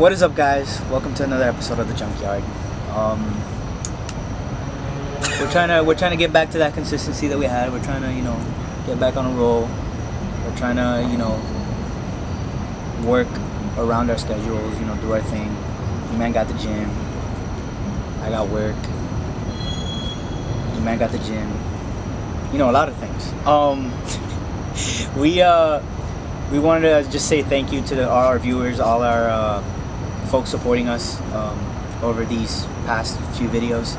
What is up, guys? Welcome to another episode of the Junkyard. We're trying to get back to that consistency that we had. We're trying to, get back on a roll. We're trying to, work around our schedules, do our thing. The man got the gym. I got work. The man got the gym. A lot of things. We wanted to just say thank you to all our viewers, all our folks supporting us over these past few videos.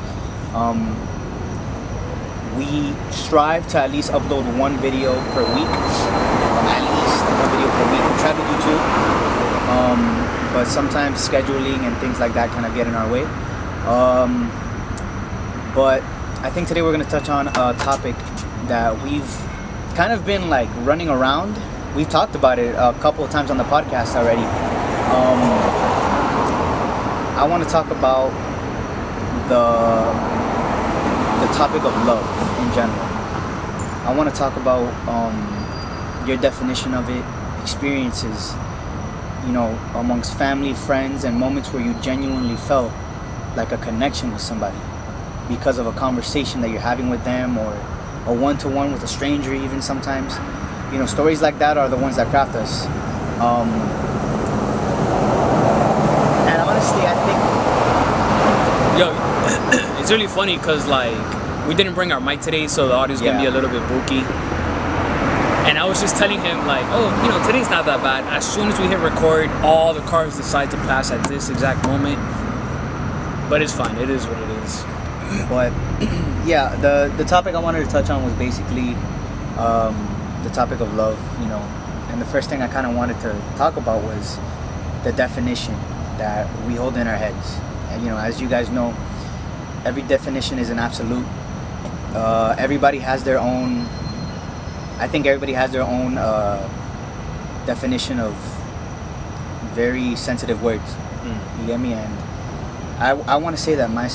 We strive to at least upload one video per week. At least one video per week. We try to do two, but sometimes scheduling and things like that kind of get in our way. But I think today we're going to touch on a topic that we've kind of been running around. We've talked about it a couple of times on the podcast already. I want to talk about the topic of love in general. I want to talk about your definition of it, experiences, amongst family, friends, and moments where you genuinely felt like a connection with somebody because of a conversation that you're having with them, or a one-to-one with a stranger even sometimes. Stories like that are the ones that craft us. And honestly, I think... It's really funny because, we didn't bring our mic today, so the audio's going to be a little bit booky. And I was just telling him, today's not that bad. As soon as we hit record, all the cars decide to pass at this exact moment. But it's fine. It is what it is. But, yeah, the topic I wanted to touch on was basically... the topic of love, and the first thing I kind of wanted to talk about was the definition that we hold in our heads. And as you guys know, every definition is an absolute. Everybody has their own. I think everybody has their own definition of very sensitive words. You get me? And I want to say that my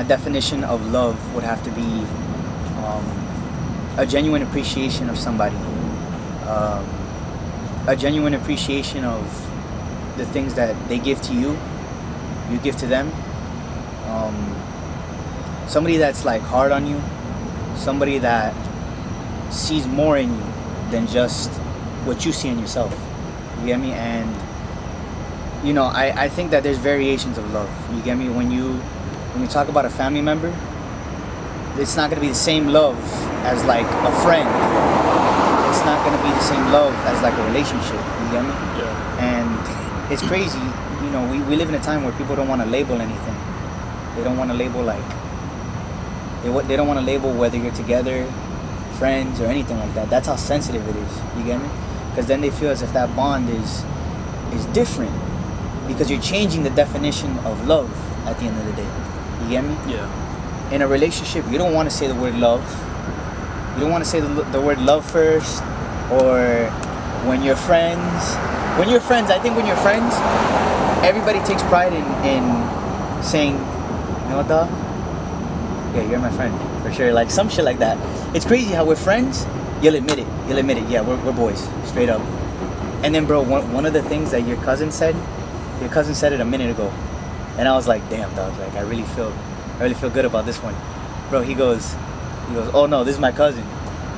definition of love would have to be. A genuine appreciation of somebody, a genuine appreciation of the things that they give to you, you give to them. Somebody that's hard on you, somebody that sees more in you than just what you see in yourself. You get me? And I think that there's variations of love. You get me? When you talk about a family member, it's not going to be the same love as a friend. It's not going to be the same love as a relationship. You get me? Yeah. And it's crazy. We live in a time where people don't want to label anything. They don't want to label they don't want to label whether you're together, friends, or anything like that. That's how sensitive it is. You get me? Because then they feel as if that bond is different, because you're changing the definition of love at the end of the day. You get me? Yeah. In a relationship, you don't want to say the word love. You don't want to say the word love first, or when you're friends. When you're friends, I think when you're friends, everybody takes pride in saying, what, dog? Yeah, you're my friend, for sure. Some shit like that. It's crazy how we're friends, you'll admit it. Yeah, we're boys, straight up. And then, bro, one of the things that your cousin said it a minute ago. And I was like, damn, dog, I really feel good about this one. Bro, he goes, oh no, this is my cousin.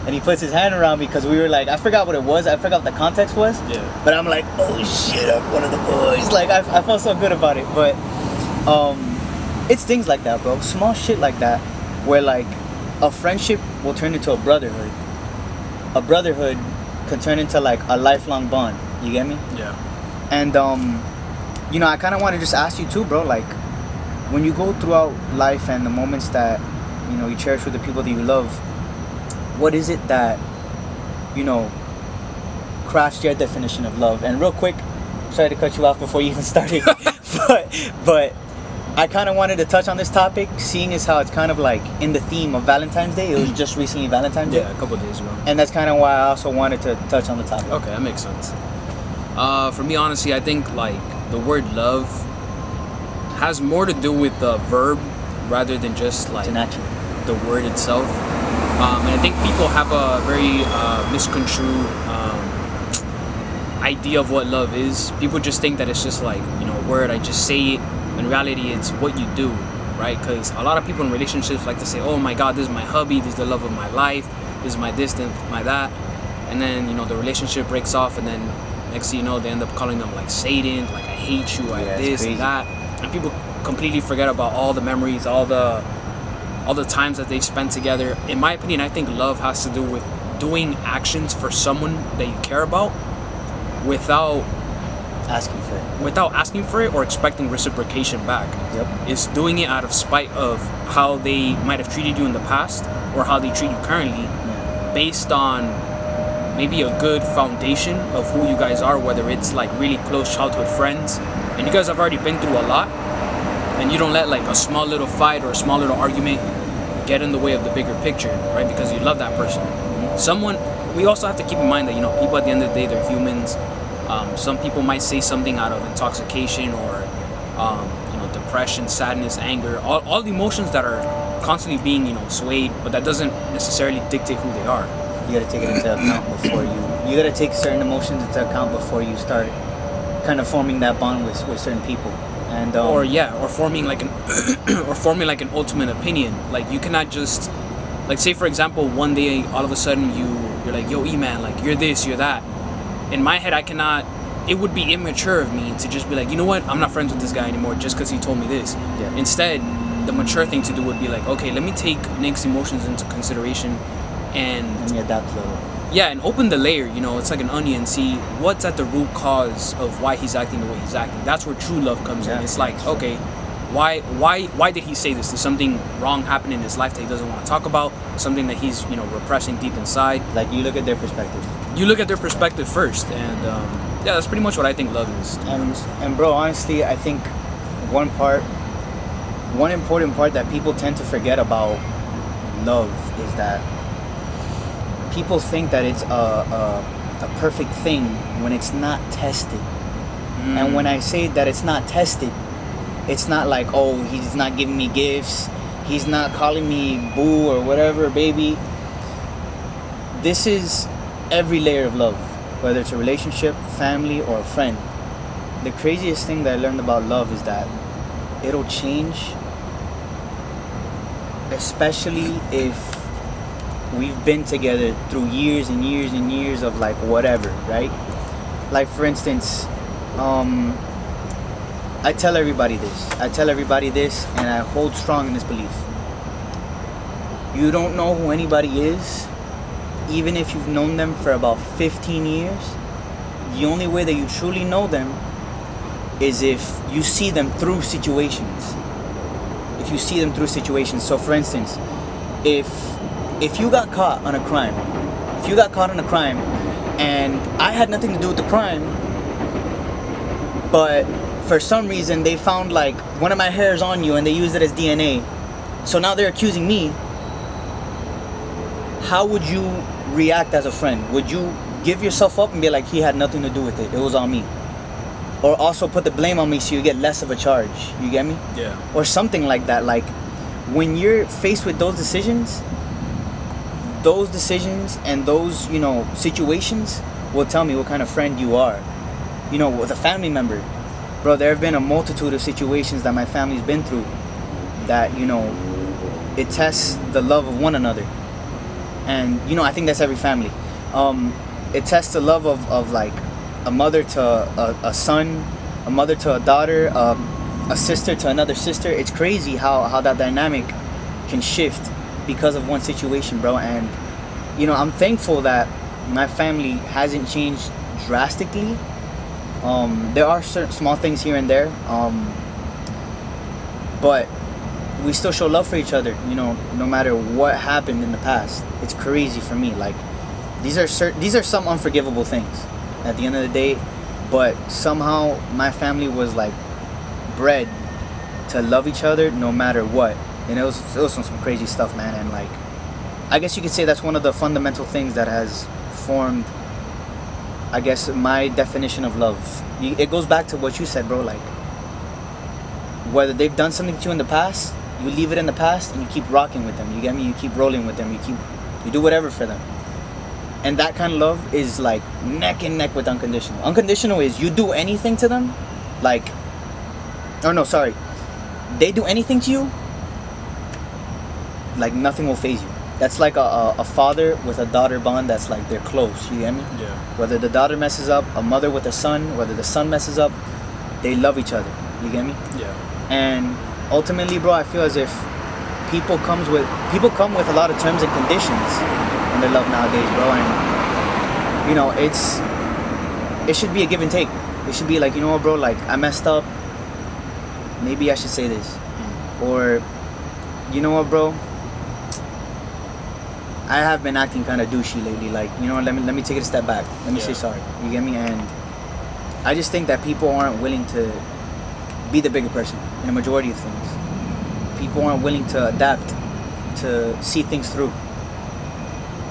And he puts his hand around me because we were I forgot what it was. I forgot what the context was. Yeah. But I'm like, oh shit, I'm one of the boys. I felt so good about it. But it's things like that, bro. Small shit like that, where a friendship will turn into a brotherhood. A brotherhood can turn into a lifelong bond. You get me? Yeah. And I kind of want to just ask you too, bro. When you go throughout life and the moments that you cherish with the people that you love, what is it that crafts your definition of love? And real quick, sorry to cut you off before you even started, but I kind of wanted to touch on this topic, seeing as how it's kind of in the theme of Valentine's Day. It was just recently Valentine's Day. Yeah, a couple of days ago. And that's kind of why I also wanted to touch on the topic. Okay, that makes sense. For me, honestly, I think the word love has more to do with the verb rather than just the word itself. And I think people have a very misconstrued idea of what love is. People just think that it's just like, you know, a word, I just say it. In reality, it's what you do, right? Because a lot of people in relationships like to say, oh my God, this is my hubby, this is the love of my life, this is my this, this is my that. And then, you know, the relationship breaks off, and then next thing you know, they end up calling them like Satan, like I hate you, I this and that. And people completely forget about all the memories, all the times that they've spent together. In my opinion, I think love has to do with doing actions for someone that you care about without asking for it or expecting reciprocation back. Yep. It's doing it out of spite of how they might have treated you in the past or how they treat you currently, based on maybe a good foundation of who you guys are, whether it's like really close childhood friends and you guys have already been through a lot, and you don't let like a small little fight or a small little argument get in the way of the bigger picture, right? Because you love that person. We also have to keep in mind that, you know, people at the end of the day, they're humans. Some people might say something out of intoxication or you know, depression, sadness, anger, all the emotions that are constantly being, you know, swayed, but that doesn't necessarily dictate who they are. You gotta take it into account before you gotta take certain emotions into account before you start kind of forming that bond with certain people. And or forming like an ultimate opinion. Like you cannot just, like, say for example, one day all of a sudden you're like, yo E-man, like you're this, you're that. In my head, it would be immature of me to just be like, you know what, I'm not friends with this guy anymore just because he told me this. Yeah. Instead, the mature thing to do would be like, okay, let me take Nick's emotions into consideration and adapt a little. Yeah, and open the layer, you know, it's like an onion, see what's at the root cause of why he's acting the way he's acting. That's where true love comes in. It's like, okay, why did he say this? There's something wrong happening in his life that he doesn't want to talk about, something that he's, you know, repressing deep inside. Like, you look at their perspective. You look at their perspective first, and yeah, that's pretty much what I think love is. And bro, honestly, I think one important part that people tend to forget about love is that people think that it's a perfect thing when it's not tested. And when I say that it's not tested, it's not like, oh, he's not giving me gifts, he's not calling me boo or whatever, baby. This is every layer of love, whether it's a relationship, family, or a friend. The craziest thing that I learned about love is that it'll change, especially if we've been together through years and years and years of like whatever, right? Like for instance, I tell everybody this, and I hold strong in this belief. You don't know who anybody is, even if you've known them for about 15 years. The only way that you truly know them is if you see them through situations. So for instance, if you got caught on a crime, and I had nothing to do with the crime, but for some reason they found like one of my hairs on you and they used it as DNA, so now they're accusing me, how would you react as a friend? Would you give yourself up and be like, he had nothing to do with it, it was on me? Or also put the blame on me so you get less of a charge, you get me? Yeah. Or something like that. Like, when you're faced with those decisions and those, you know, situations will tell me what kind of friend you are. You know, with a family member, bro, there have been a multitude of situations that my family's been through that, you know, it tests the love of one another. And, you know, I think that's every family. It tests the love of like a mother to a son, a mother to a daughter, a sister to another sister. It's crazy how that dynamic can shift because of one situation, bro. And, you know, I'm thankful that my family hasn't changed drastically. There are certain small things here and there, but we still show love for each other, you know, no matter what happened in the past. It's crazy for me. Like, these are some unforgivable things at the end of the day, but somehow my family was like bred to love each other no matter what. And it was some crazy stuff, man. And like, I guess you could say that's one of the fundamental things that has formed, I guess, my definition of love. It goes back to what you said, bro. Like, whether they've done something to you in the past, you leave it in the past and you keep rocking with them. You get me? You keep rolling with them. You do whatever for them. And that kind of love is like neck and neck with unconditional. Unconditional is you do anything to them, like, oh no, sorry, they do anything to you, like nothing will phase you. That's like a father with a daughter bond. That's like they're close. You get me? Yeah. Whether the daughter messes up, a mother with a son, whether the son messes up, they love each other. You get me? Yeah. And ultimately, bro, I feel as if people come with a lot of terms and conditions in their love nowadays, bro. And you know, it should be a give and take. It should be like, you know what, bro, like I messed up. Maybe I should say this, or you know what, bro, I have been acting kind of douchey lately. Like, you know, let me take it a step back. Let me say sorry. You get me? And I just think that people aren't willing to be the bigger person in a majority of things. People aren't willing to adapt, to see things through.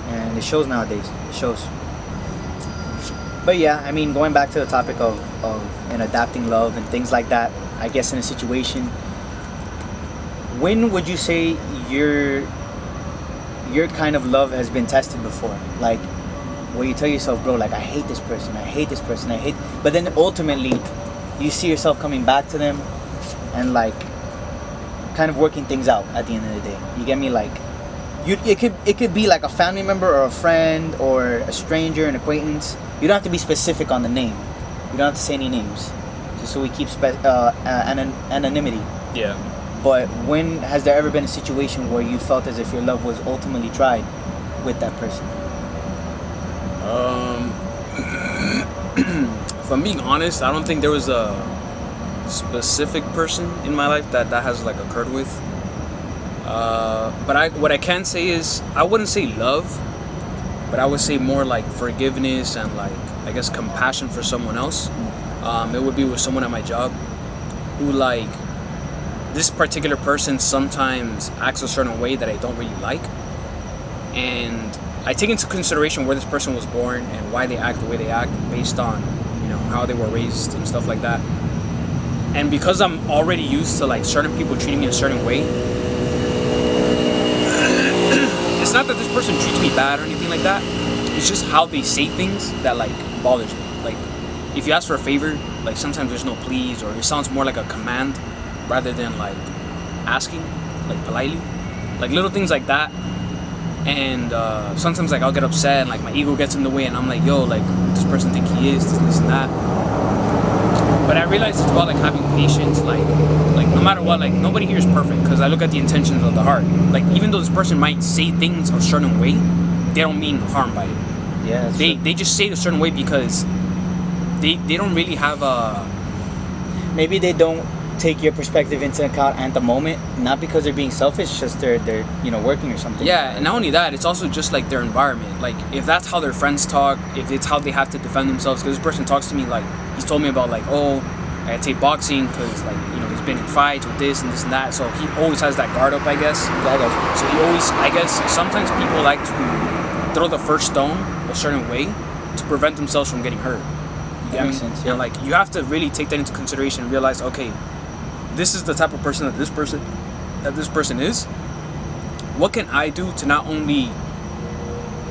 And it shows nowadays. It shows. But yeah, I mean, going back to the topic of and adapting love and things like that, I guess in a situation, when would you say your kind of love has been tested before? Like, where you tell yourself, bro, like, I hate this person, but then ultimately you see yourself coming back to them and like kind of working things out at the end of the day. You get me? Like, it could be like a family member or a friend or a stranger, an acquaintance. You don't have to be specific on the name. You don't have to say any names, just so we keep anonymity. Yeah. But when has there ever been a situation where you felt as if your love was ultimately tried with that person? If I'm being honest, I don't think there was a specific person in my life that has like occurred with. But what I can say is, I wouldn't say love, but I would say more like forgiveness and like, I guess, compassion for someone else. It would be with someone at my job who, like, this particular person sometimes acts a certain way that I don't really like, and I take into consideration where this person was born and why they act the way they act based on, you know, how they were raised and stuff like that. And because I'm already used to like certain people treating me a certain way, it's not that this person treats me bad or anything like that. It's just how they say things that like bothers me. Like, if you ask for a favor, like sometimes there's no please, or it sounds more like a command rather than like asking, like politely, like little things like that. And sometimes like I'll get upset and like my ego gets in the way and I'm like, yo, like, what does this person think he is, this and that. But I realize it's about like having patience, like no matter what, like nobody here is perfect, because I look at the intentions of the heart. Like, even though this person might say things a certain way, they don't mean harm by it. Yeah, they just say it a certain way because they don't really have a, maybe they don't take your perspective into account at the moment, not because they're being selfish, just they're you know, working or something. yeah. And not only that, it's also just like their environment. Like, if that's how their friends talk, if it's how they have to defend themselves, because this person talks to me like, he's told me about like, oh, I take boxing because, like, you know, he's been in fights with this and that, so he always has that guard up, I guess. So he always, I guess, sometimes people like to throw the first stone a certain way to prevent themselves from getting hurt. That makes sense. Yeah. And like, you have to really take that into consideration and realize, okay, this is the type of person that this person is. What can I do to not only,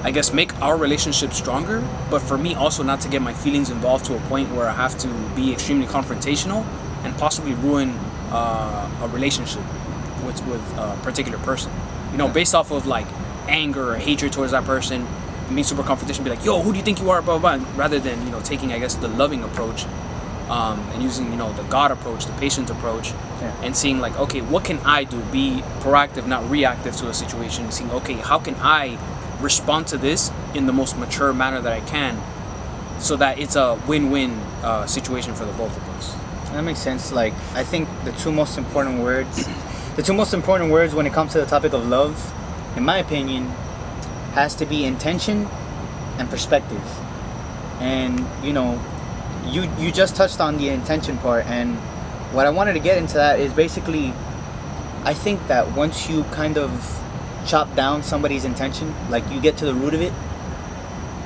I guess, make our relationship stronger, but for me also not to get my feelings involved to a point where I have to be extremely confrontational and possibly ruin a relationship with a particular person. You know, based off of like anger or hatred towards that person, being super confrontational, be like, yo, who do you think you are, blah, blah, blah, rather than, you know, taking, I guess, the loving approach, and using, you know, the God approach, the patient approach, and seeing like, okay, what can I do? Be proactive, not reactive to a situation. Seeing, okay, how can I respond to this in the most mature manner that I can, so that it's a win-win situation for the both of us. That makes sense. Like, I think the two most important words when it comes to the topic of love, in my opinion, has to be intention and perspective. And you know, you just touched on the intention part, and what I wanted to get into that is basically, I think that once you kind of chop down somebody's intention, like you get to the root of it,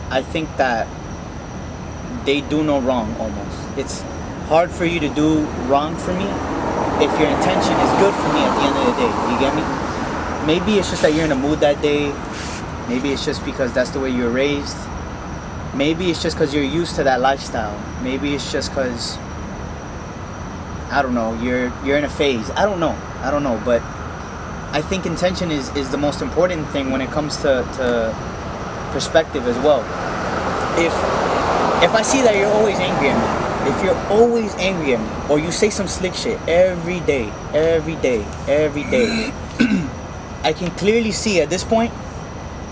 I think that they do no wrong almost. It's hard for you to do wrong for me if your intention is good for me at the end of the day. You get me? Maybe it's just that you're in a mood that day, Maybe it's just because that's the way you were raised. Maybe it's just because you're used to that lifestyle. Maybe it's just because, I don't know, you're in a phase. I don't know, but I think intention is the most important thing when it comes to perspective as well. If I see that you're always angry at me, if you're always angry at me, or you say some slick shit every day, I can clearly see at this point,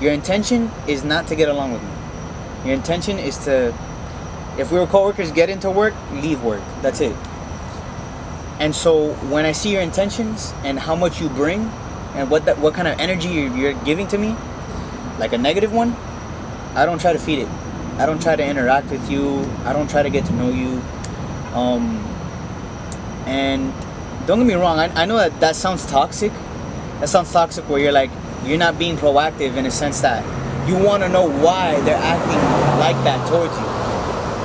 your intention is not to get along with me. Your intention is to, if we were coworkers, get into work, leave work. That's it. And so when I see your intentions and how much you bring, and what kind of energy you're giving to me, like a negative one, I don't try to feed it. I don't try to interact with you. I don't try to get to know you. And don't get me wrong, I know that sounds toxic. That sounds toxic where you're not being proactive in a sense that you want to know why they're acting like that towards you.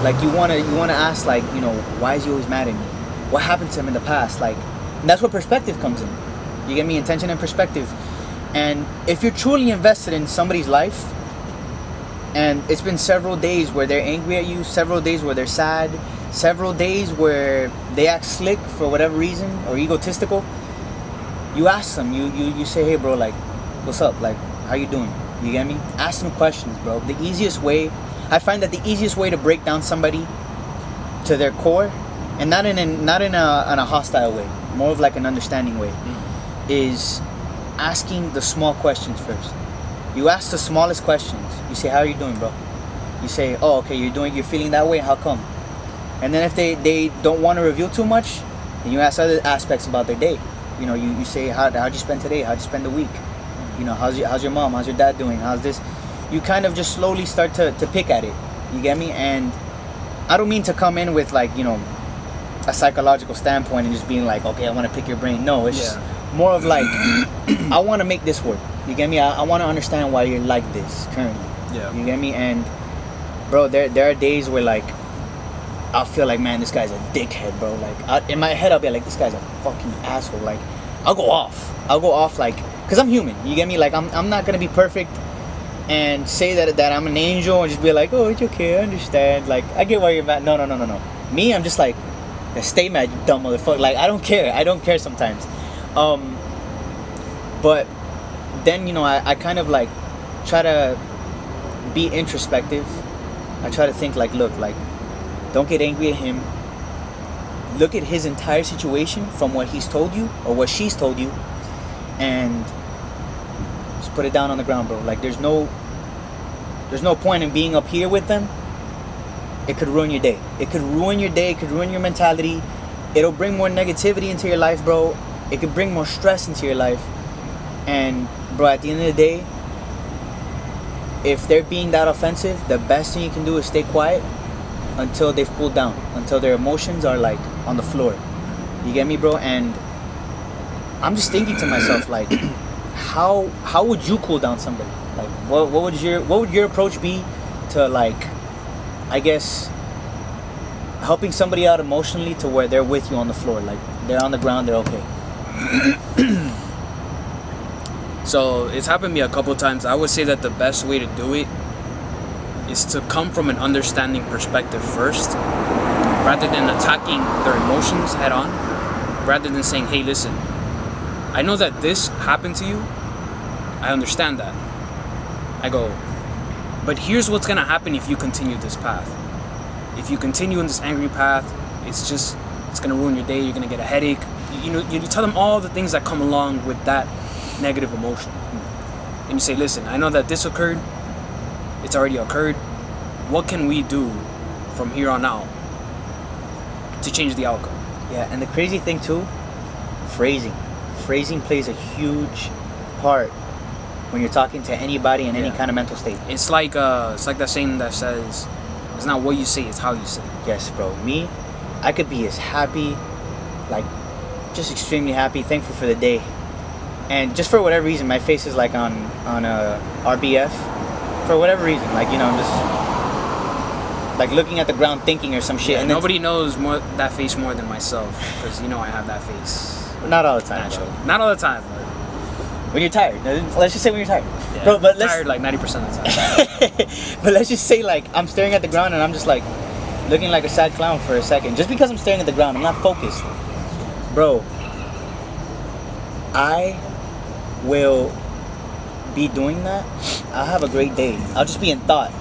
Like you want to ask, like, you know, why is he always mad at me? What happened to him in the past? Like, and that's where perspective comes in. You get me? Intention and perspective. And if you're truly invested in somebody's life, and it's been several days where they're angry at you, several days where they're sad, several days where they act slick for whatever reason or egotistical, you ask them, you say, hey bro, like, what's up? Like, how you doing? You get me? Ask them questions, bro. The easiest way, I find that the easiest way to break down somebody to their core, and not in a hostile way, more of like an understanding way, is asking the small questions first. You ask the smallest questions. You say, how are you doing, bro? You say, oh, okay, you're feeling that way, how come? And then if they don't want to reveal too much, then you ask other aspects about their day. You know, you say, how'd you spend today? How'd you spend the week? You know, how's your mom? How's your dad doing? How's this? You kind of just slowly start to pick at it. You get me? And I don't mean to come in with, like, you know, a psychological standpoint and just being like, okay, I want to pick your brain. No, it's just more of like, I want to make this work. You get me? I want to understand why you're like this currently. Yeah. You get me? And bro, there are days where, like, I'll feel like, man, this guy's a dickhead, bro. Like, in my head, I'll be like, this guy's a fucking asshole. Like, I'll go off, like, because I'm human. You get me? Like, I'm not gonna be perfect and say that I'm an angel and just be like, oh, it's okay, I understand. Like, I get why you're mad. No. Me, I'm just like, stay mad, you dumb motherfucker. Like, I don't care sometimes. But then, you know, I kind of like try to be introspective. I try to think like, look, like, don't get angry at him. Look at his entire situation from what he's told you or what she's told you, and just put it down on the ground, bro. Like, there's no point in being up here with them. It could ruin your day. It could ruin your day. It could ruin your mentality. It'll bring more negativity into your life, bro. It could bring more stress into your life. And bro, at the end of the day, if they're being that offensive, the best thing you can do is stay quiet until they've cooled down, until their emotions are like on the floor. You get me, bro? And I'm just thinking to myself, like, how would you cool down somebody? Like, what would your approach be to, like, I guess, helping somebody out emotionally to where they're with you on the floor, like they're on the ground, they're okay? So it's happened to me a couple times. I would say that the best way to do it is to come from an understanding perspective first, rather than attacking their emotions head on, rather than saying, hey, listen, I know that this happened to you. I understand that. I go, but here's what's gonna happen if you continue this path. If you continue in this angry path, it's gonna ruin your day. You're gonna get a headache. You tell them all the things that come along with that negative emotion. And you say, listen, I know that this occurred. It's already occurred. What can we do from here on out to change the outcome? Yeah, and the crazy thing too, phrasing plays a huge part when you're talking to anybody in any kind of mental state. It's like that saying that says, it's not what you say, it's how you say it. Yes, bro. Me, I could be as happy, like, just extremely happy, thankful for the day, and just for whatever reason, my face is like on a RBF. For whatever reason, like, you know, I'm just like looking at the ground thinking or some shit. Yeah, and nobody knows that face more than myself, because, you know, I have that face. Not all the time, Naturally. bro. Not all the time, When you're tired. Let's just say when you're tired. Yeah, Bro, but tired like 90% of the time. but let's just say like I'm staring at the ground and I'm just like looking like a sad clown for a second. Just because I'm staring at the ground, I'm not focused. Bro, I will be doing that. I'll have a great day. I'll just be in thought.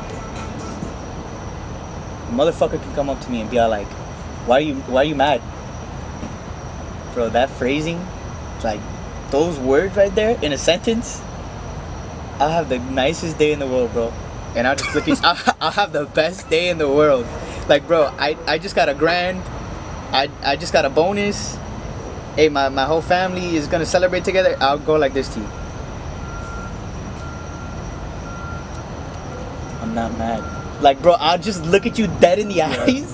A motherfucker can come up to me and be all like, why are you mad? Bro, that phrasing, like those words right there in a sentence, I'll have the nicest day in the world, bro. And I'll just look at I'll have the best day in the world. Like, bro, I just got a grand. I just got a bonus. Hey, my whole family is gonna celebrate together. I'll go like this to you. I'm not mad. Like, bro, I'll just look at you dead in the eyes,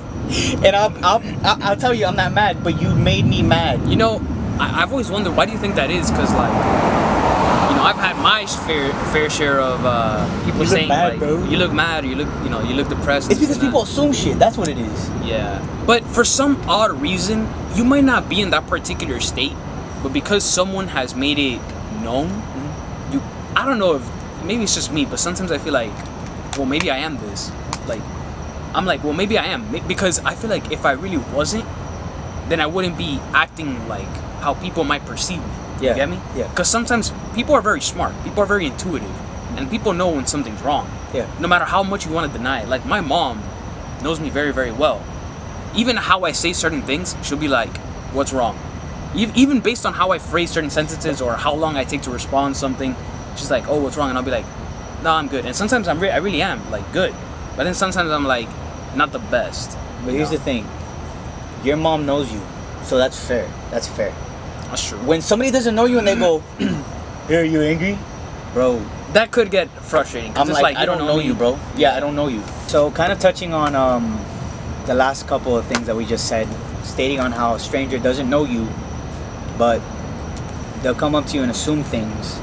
and I'll tell you I'm not mad, but you made me mad. You know, I've always wondered, why do you think that is? Because, like, you know, I've had my fair share of people You saying, look mad, like, bro. you look mad, or you look depressed. It's because and people that. assume shit. That's what it is. Yeah. But for some odd reason, you might not be in that particular state, but because someone has made it known, I don't know if, maybe it's just me, but sometimes I feel like, well, maybe I am this. Like, I'm like, well, maybe I am. Because I feel like if I really wasn't, then I wouldn't be acting like how people might perceive me. Yeah. You get me? Yeah. Because sometimes people are very smart. People are very intuitive. And people know when something's wrong. Yeah. No matter how much you want to deny it. Like, my mom knows me very, very well. Even how I say certain things, she'll be like, what's wrong? Even based on how I phrase certain sentences or how long I take to respond something, she's like, oh, what's wrong? And I'll be like, no, I'm good. And sometimes I really am, like, good. But then sometimes I'm like, not the best. But here's the thing. Your mom knows you, so that's fair. That's fair. That's true. When somebody doesn't know you and they go, hey, are you angry? Bro, That could get frustrating. 'Cause I'm it's like, you I don't know me. you, bro. Yeah, I don't know you. So kind of touching on the last couple of things that we just said, stating on how a stranger doesn't know you, but they'll come up to you and assume things.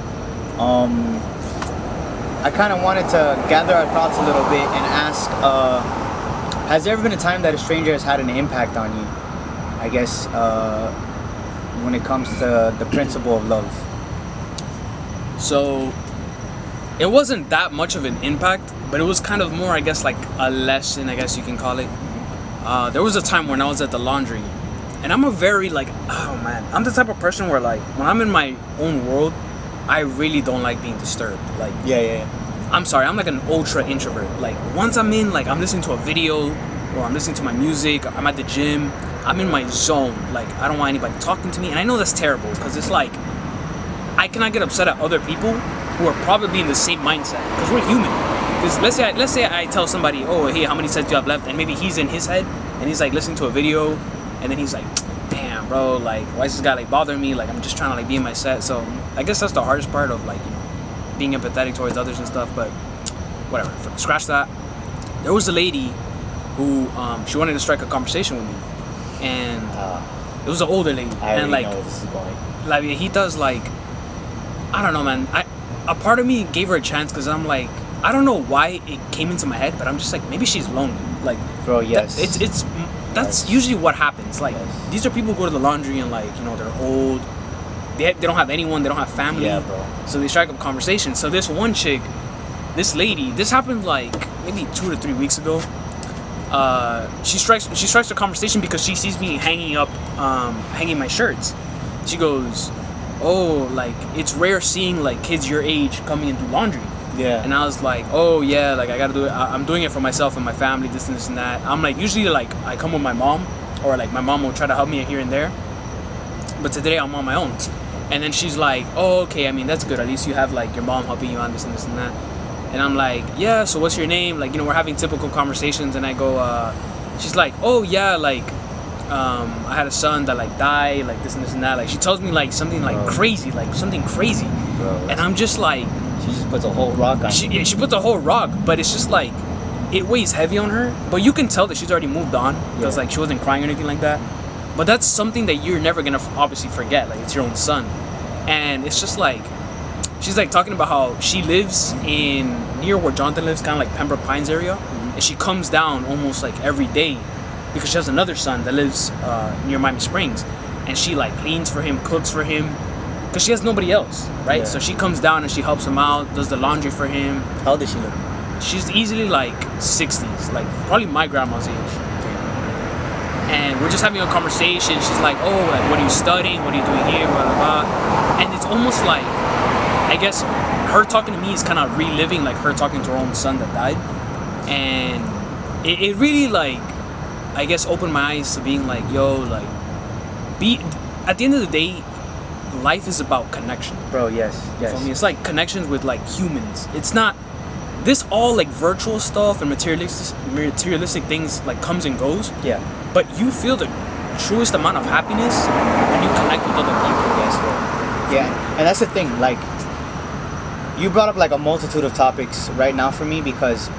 I kind of wanted to gather our thoughts a little bit and ask, has there ever been a time that a stranger has had an impact on you? I guess when it comes to the principle of love. So it wasn't that much of an impact, but it was kind of more, I guess, like a lesson, I guess you can call it. There was a time when I was at the laundry, and I'm a very, like, oh man, I'm the type of person where, like, when I'm in my own world, I really don't like being disturbed. Like, Yeah. I'm sorry, I'm like an ultra introvert. Like, once I'm in, like, I'm listening to a video, or I'm listening to my music, I'm at the gym, I'm in my zone. Like, I don't want anybody talking to me, and I know that's terrible, because it's like, I cannot get upset at other people who are probably in the same mindset, because we're human. Because let's say I tell somebody, oh, hey, how many sets do you have left? And maybe he's in his head, and he's like listening to a video, and then he's like, damn, bro, like, why is this guy like bothering me? Like, I'm just trying to like be in my set. So I guess that's the hardest part of, like, you know, being empathetic towards others and stuff. But whatever, scratch that. There was a lady who she wanted to strike a conversation with me, and it was an older lady, I and already like, know where this is going. like he does, like, I don't know, man. A part of me gave her a chance because I'm like, I don't know why it came into my head, but I'm just like, maybe she's lonely. Like, Bro, yes. That's usually what happens. Like, Yes. these are people who go to the laundry and, like, you know, they're old. They don't have anyone. They don't have family. Yeah, bro. So they strike up conversation. So this one chick, this lady, this happened like maybe 2 to 3 weeks ago. She strikes a conversation because she sees me hanging my shirts. She goes, oh, like, it's rare seeing like kids your age coming and do laundry. Yeah. And I was like, oh yeah, like, I gotta do it. I'm doing it for myself and my family, this and this and that. I'm like, usually, like, I come with my mom, or like my mom will try to help me here and there, but today I'm on my own. And then she's like, oh, okay, I mean, that's good, at least you have like your mom helping you on this and this and that. And I'm like, yeah, so what's your name? Like, you know, we're having typical conversations, and I go, she's like, oh yeah, like, I had a son that like died, like this and this and that. Like, she tells me like something like crazy, like something crazy. Bro, and I'm just like, she just puts a whole rock on you. she puts a whole rock, but it's just like, it weighs heavy on her. But you can tell that she's already moved on, because like she wasn't crying or anything like that. But that's something that you're never gonna obviously forget. Like, it's your own son, and it's just like, she's like talking about how she lives near where Jonathan lives, kind of like Pembroke Pines area, and she comes down almost like every day because she has another son that lives near Miami Springs, and she like cleans for him, cooks for him, because she has nobody else, right? Yeah. So she comes down and she helps him out, does the laundry for him. How old does she look? She's easily like 60s, like probably my grandma's age. And we're just having a conversation. She's like, oh, like, what are you studying? What are you doing here? Blah, blah, blah. And it's almost like, I guess, her talking to me is kind of reliving like her talking to her own son that died. And it really, like, I guess, opened my eyes to being like, yo, like, at the end of the day, life is about connection. Bro, yes. You feel me? It's like connections with like humans. It's not this all like virtual stuff and materialistic things like comes and goes. Yeah. But you feel the truest amount of happiness when you connect with other people. Yes, bro. Yeah, and that's the thing. Like, you brought up like a multitude of topics right now for me because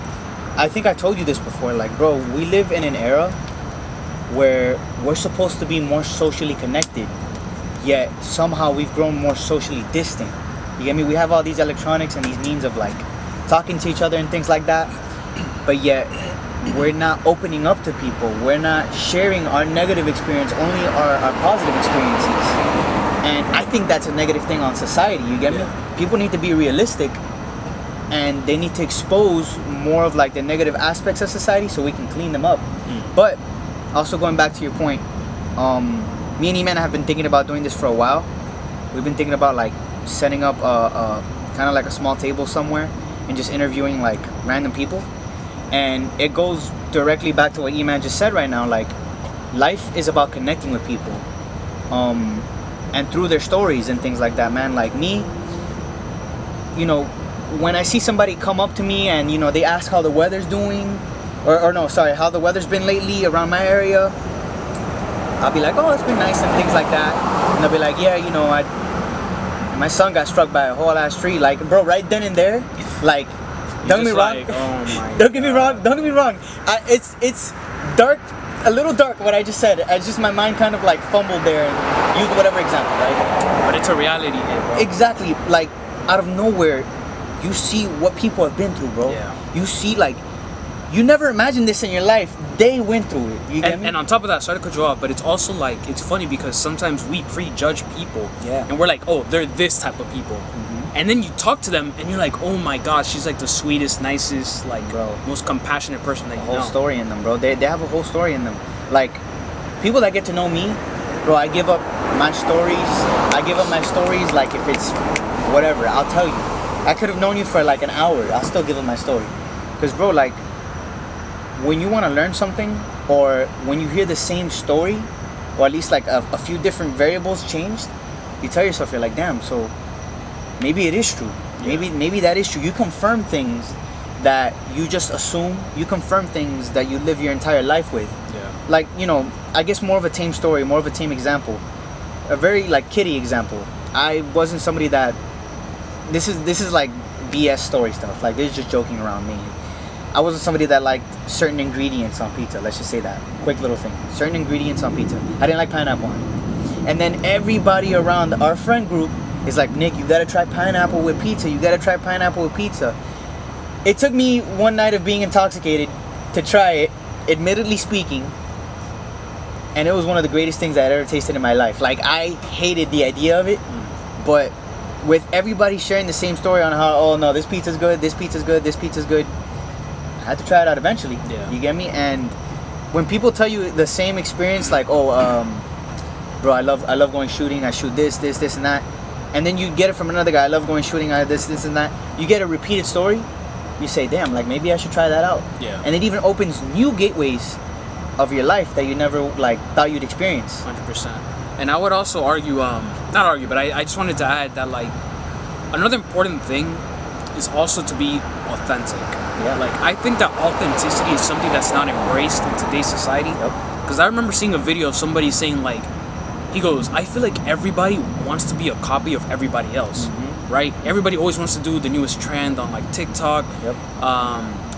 I think I told you this before. Like, bro, we live in an era where we're supposed to be more socially connected, yet somehow we've grown more socially distant. You get me? We have all these electronics and these means of like talking to each other and things like that, but yet we're not opening up to people. We're not sharing our negative experience, only our positive experiences. And I think that's a negative thing on society. You get me? People need to be realistic, and they need to expose more of like the negative aspects of society so we can clean them up. But also going back to your point, me and E-Man have been thinking about doing this for a while. We've been thinking about like setting up a kind of like a small table somewhere and just interviewing like random people. And it goes directly back to what E-Man just said right now. Like, life is about connecting with people, and through their stories and things like that, man. Like me, you know, when I see somebody come up to me and, you know, they ask how the weather's doing, or no, sorry, how the weather's been lately around my area, I'll be like, oh, it's been nice and things like that. And they'll be like, yeah, you know, my son got struck by a whole ass tree. Like, bro, right then and there, like, don't get me wrong. Like, oh my Don't get me wrong. Don't get me wrong. It's dark, a little dark. What I just said. It's just my mind kind of like fumbled there and used whatever example, right? But it's a reality here, bro. Exactly. Like, out of nowhere, you see what people have been through, bro. Yeah. You see, like, you never imagined this in your life. They went through it. You get me? And on top of that, sorry to cut you off, but it's also like, it's funny because sometimes we prejudge people. Yeah. And we're like, oh, they're this type of people. And then you talk to them and you're like, oh my god, she's like the sweetest, nicest, like, Bro, most compassionate person that you know. whole story in them, bro. They have a whole story in them. Like, people that get to know me, bro, I give up my stories. I give up my stories like if it's whatever. I'll tell you. I could have known you for like an hour. I'll still give up my story. Because, bro, like, when you want to learn something, or when you hear the same story, or at least like a few different variables changed, you tell yourself, you're like, damn, so maybe it is true. Maybe that is true. You confirm things that you just assume. You confirm things that you live your entire life with. Yeah. Like, you know, I guess more of a tame story, more of a tame example. A very like kiddie example. I wasn't somebody that this is like BS story stuff. Like, this is just joking around me. I wasn't somebody that liked certain ingredients on pizza. Let's just say that. Quick little thing. Certain ingredients on pizza. I didn't like pineapple on it. And then everybody around our friend group is like, Nick, you gotta try pineapple with pizza. You gotta try pineapple with pizza. It took me one night of being intoxicated to try it, admittedly speaking. And it was one of the greatest things I had ever tasted in my life. Like, I hated the idea of it. But with everybody sharing the same story on how, oh no, this pizza's good, this pizza's good, this pizza's good, I had to try it out eventually. Yeah. You get me? And when people tell you the same experience, like, oh, bro, I love going shooting. I shoot this, and that. And then you get it from another guy. I love going shooting. I this, and that. You get a repeated story. You say, damn, like, maybe I should try that out. Yeah. And it even opens new gateways of your life that you never like thought you'd experience. 100%. And I would also argue, not argue, but I just wanted to add that, like, another important thing is also to be authentic. Yeah. Like, I think that authenticity is something that's not embraced in today's society. Because I remember seeing a video of somebody saying, like, he goes, I feel like everybody wants to be a copy of everybody else, right? Everybody always wants to do the newest trend on, like, TikTok.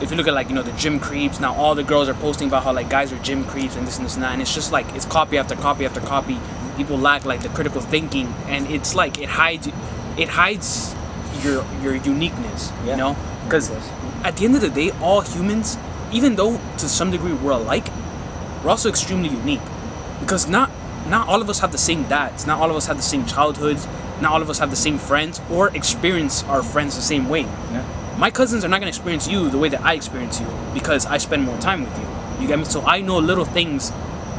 If you look at, like, you know, the gym creeps, now all the girls are posting about how, like, guys are gym creeps and this and that, and it's just like, it's copy after copy after copy. People lack, like, the critical thinking, and it's like, it hides your uniqueness, you know? Because at the end of the day, all humans, even though to some degree we're alike, we're also extremely unique. Because not all of us have the same dads, not all of us have the same childhoods, not all of us have the same friends or experience our friends the same way. Yeah. My cousins are not gonna experience you the way that I experience you because I spend more time with you. You get me? So I know little things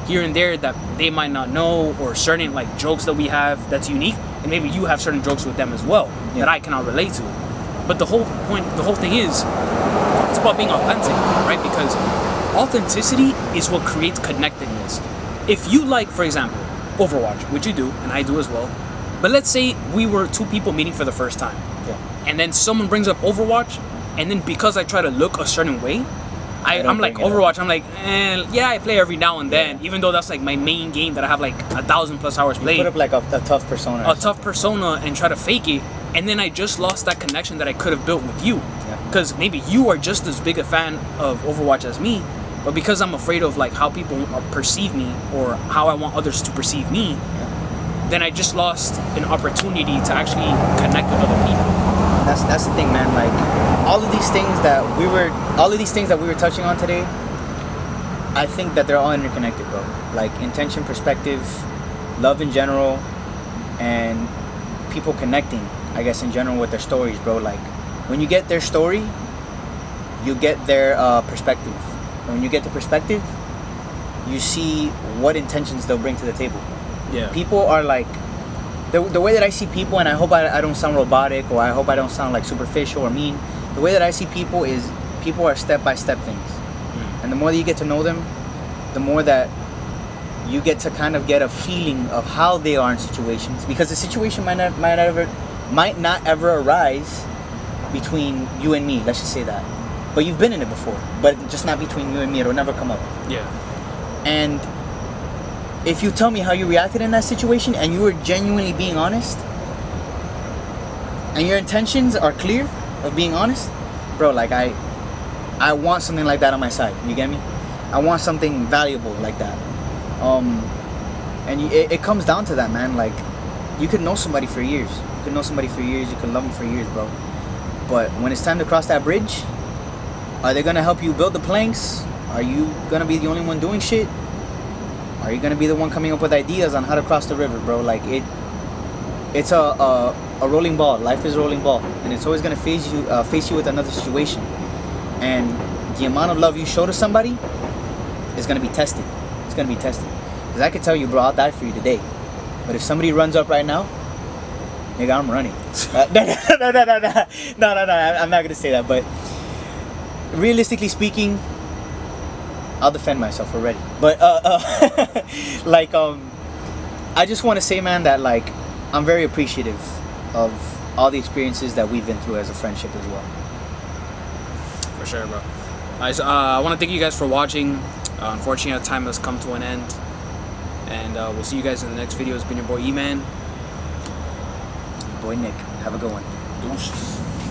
here and there that they might not know, or certain like jokes that we have that's unique, and maybe you have certain jokes with them as well that I cannot relate to. But the whole thing is, it's about being authentic, right? Because authenticity is what creates connectedness. If you like, for example, Overwatch, which you do, and I do as well, but let's say we were two people meeting for the first time, and then someone brings up Overwatch, and then because I try to look a certain way, I'm like, Overwatch, I'm like, yeah, I play every now and then, even though that's like my main game that I have like 1,000+ hours played. Put up like a tough persona. A tough persona and try to fake it, and then I just lost that connection that I could have built with you. Because maybe you are just as big a fan of Overwatch as me, but because I'm afraid of like how people perceive me or how I want others to perceive me, then I just lost an opportunity to actually connect with other people. That's the thing, man. Like all of these things that we were touching on today, I think that they're all interconnected, bro. Like intention, perspective, love in general, and people connecting, I guess, in general with their stories, bro. Like when you get their story, you get their perspective. And when you get the perspective, you see what intentions they'll bring to the table. Yeah. People are like, the way that I see people, and I hope I don't sound robotic, or I hope I don't sound like superficial or mean. The way that I see people is people are step-by-step things. And the more that you get to know them, the more that you get to kind of get a feeling of how they are in situations. Because the situation might not ever arise between you and me, let's just say that. But you've been in it before, but just not between you and me. It'll never come up. Yeah. And if you tell me how you reacted in that situation and you were genuinely being honest, and your intentions are clear of being honest, bro, like I want something like that on my side. You get me? I want something valuable like that. And it comes down to that, man. Like, you could know somebody for years. You could know somebody for years. You could love them for years, bro. But when it's time to cross that bridge, are they gonna help you build the planks? Are you gonna be the only one doing shit? Are you gonna be the one coming up with ideas on how to cross the river, bro? Like it's a rolling ball. Life is a rolling ball, and it's always gonna face you with another situation. And the amount of love you show to somebody is gonna be tested. It's gonna be tested. Cause I can tell you, bro, I'll die for you today. But if somebody runs up right now, nigga, I'm running. No, I'm not gonna say that. But realistically speaking, I'll defend myself already. But like I just want to say, man, that like I'm very appreciative of all the experiences that we've been through as a friendship as well. For sure, bro. I want to thank you guys for watching. Unfortunately, our time has come to an end, and we'll see you guys in the next video. It's been your boy E-Man. Boy Nick, have a good one. Deuces.